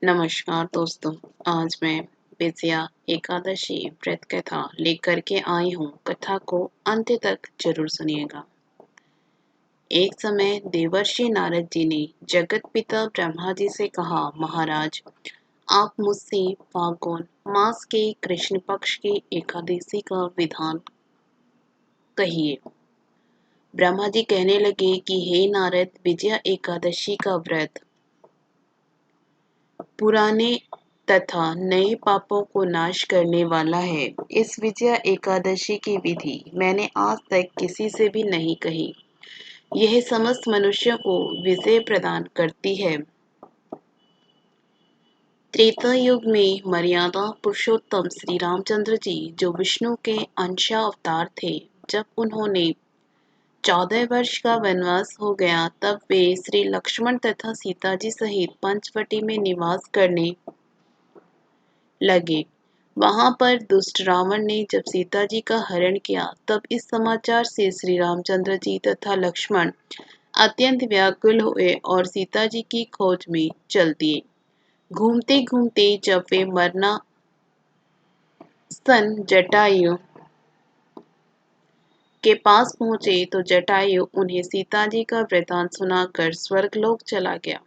नमस्कार दोस्तों। आज मैं विजया एकादशी व्रत कथा लेकर के आई हूँ। कथा को अंत तक जरूर सुनिएगा। एक समय देवर्षि नारद जी ने जगत पिता ब्रह्मा जी से कहा, महाराज, आप मुझसे फाल्गुन मास के कृष्ण पक्ष की एकादशी का विधान कहिए। ब्रह्मा जी कहने लगे कि हे नारद, विजया एकादशी का व्रत पुराने तथा नए पापों को नाश करने वाला है। इस विजया एकादशी की विधि मैंने आज तक किसी से भी नहीं कही। यह समस्त मनुष्यों को विजय प्रदान करती है। त्रेता युग में मर्यादा पुरुषोत्तम श्री रामचंद्र जी, जो विष्णु के अंश अवतार थे, जब उन्होंने 14 वर्ष का वनवास हो गया, तब वे श्री लक्ष्मण तथा सीता जी सहित पंचवटी में निवास करने लगे। वहां पर दुष्ट रावण ने जब सीता जी का हरण किया, तब इस समाचार से श्री रामचंद्र जी तथा लक्ष्मण अत्यंत व्याकुल हुए और सीता जी की खोज में चल दिए। घूमते घूमते जब वे मरना सन जटायु के पास पहुंचे, तो जटायु उन्हें सीता जी का वृतांत सुनाकर स्वर्गलोक चला गया।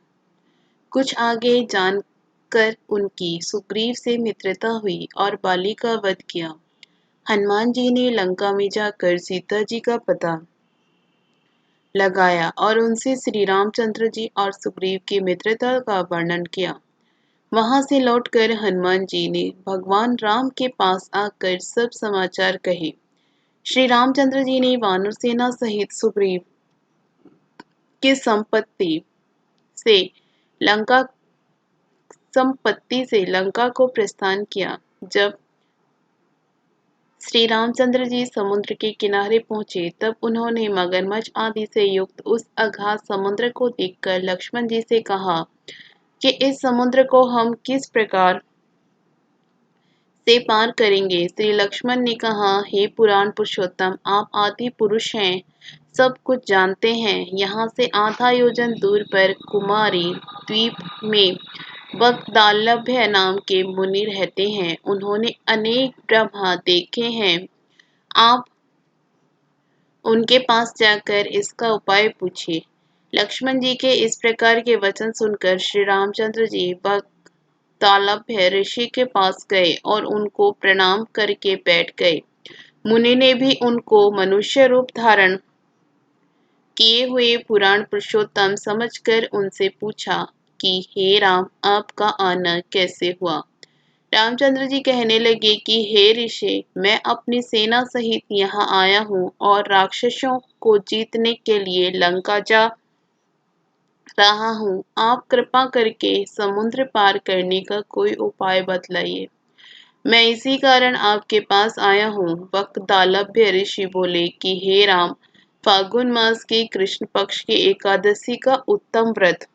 कुछ आगे जानकर उनकी सुग्रीव से मित्रता हुई और बाली का वध किया। हनुमान जी ने लंका में जाकर सीता जी का पता लगाया और उनसे श्री रामचंद्र जी और सुग्रीव की मित्रता का वर्णन किया। वहां से लौटकर हनुमान जी ने भगवान राम के पास आकर सब समाचार कहे। श्री रामचंद्र जी ने वानर सेना सहित सुग्रीव की से लंका संपत्ति से लंका को प्रस्थान किया। जब श्री रामचंद्र जी समुद्र के किनारे पहुंचे, तब उन्होंने मगरमच्छ आदि से युक्त उस अगाध समुद्र को देखकर लक्ष्मण जी से कहा कि इस समुद्र को हम किस प्रकार से पार करेंगे। श्री लक्ष्मण ने कहा, हे पुराण पुरुषोत्तम, आप आदि पुरुष हैं, सब कुछ जानते हैं। यहाँ से आधा योजन दूर पर कुमारी द्वीप में वक्दालभ्य नाम के मुनि रहते हैं। उन्होंने अनेक ब्रह्मा देखे हैं। आप उनके पास जाकर इसका उपाय पूछिए। लक्ष्मण जी के इस प्रकार के वचन सुनकर श्री रामचंद्र जी वक्दालभ्य ऋषि के पास गए और उनको प्रणाम करके बैठ गए। मुनि ने भी उनको मनुष्य रूप धारण किए हुए पुराण पुरुषोत्तम समझकर उनसे पूछा कि हे राम, आपका आना कैसे हुआ। रामचंद्र जी कहने लगे कि हे ऋषि, मैं अपनी सेना सहित यहाँ आया हूँ और राक्षसों को जीतने के लिए लंका जा रहा हूँ। आप कृपा करके समुद्र पार करने का कोई उपाय बतलाइए। मैं इसी कारण आपके पास आया हूँ। वक्दालभ्य ऋषि बोले कि हे राम, फाल्गुन मास की कृष्ण पक्ष की एकादशी का उत्तम व्रत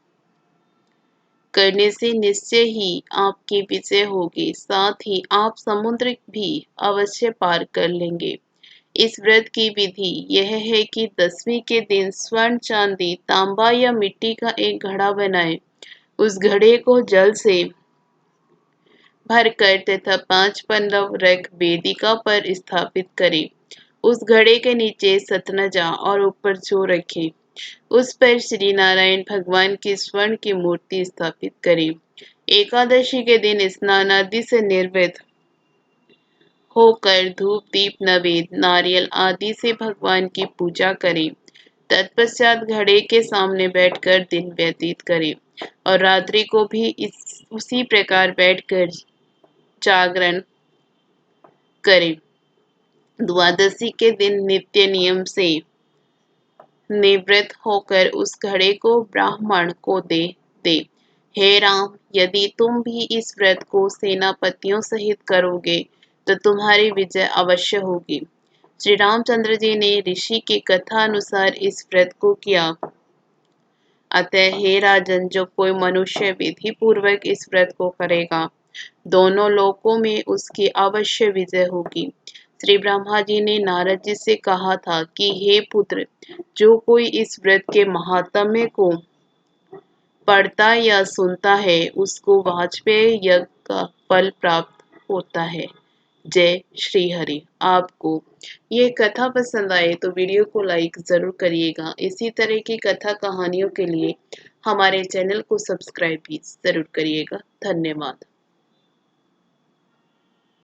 करने से निश्चय ही आपकी विजय होगी। साथ ही आप समुद्र भी अवश्य पार कर लेंगे। इस व्रत की विधि यह है कि 10वीं के दिन स्वर्ण, चांदी, तांबा या मिट्टी का एक घड़ा बनाएं। उस घड़े को जल से भरकर तथा 5 पल्लव रख वेदिका पर स्थापित करें। उस घड़े के नीचे सतनजा और ऊपर जौ रखें। उस पर श्री नारायण भगवान की स्वर्ण की मूर्ति स्थापित करें। एकादशी के दिन स्नान आदि से निर्वृत्त होकर धूप, दीप, नवेद, नारियल आदि से भगवान की पूजा करें। तत्पश्चात घड़े के सामने बैठकर दिन व्यतीत करें और रात्रि को भी उसी प्रकार बैठकर जागरण करें। द्वादशी के दिन नित्य नियम से निवृत्त होकर उस घड़े को ब्राह्मण को दे। हे राम, यदि तुम भी इस व्रत को सेनापतियों सहित करोगे, तो तुम्हारी विजय अवश्य होगी। श्री रामचंद्र जी ने ऋषि की कथा अनुसार इस व्रत को किया। अतः हे राजन, जो कोई मनुष्य विधि पूर्वक इस व्रत को करेगा, दोनों लोकों में उसकी अवश्य विजय होगी। श्री ब्रह्मा जी ने नारद जी से कहा था कि हे पुत्र, जो कोई इस व्रत के महात्म्य को पढ़ता या सुनता है उसको वाजपेयी यज्ञ का फल प्राप्त होता है। जय श्री हरि। आपको ये कथा पसंद आए तो वीडियो को लाइक ज़रूर करिएगा। इसी तरह की कथा कहानियों के लिए हमारे चैनल को सब्सक्राइब भी ज़रूर करिएगा। धन्यवाद।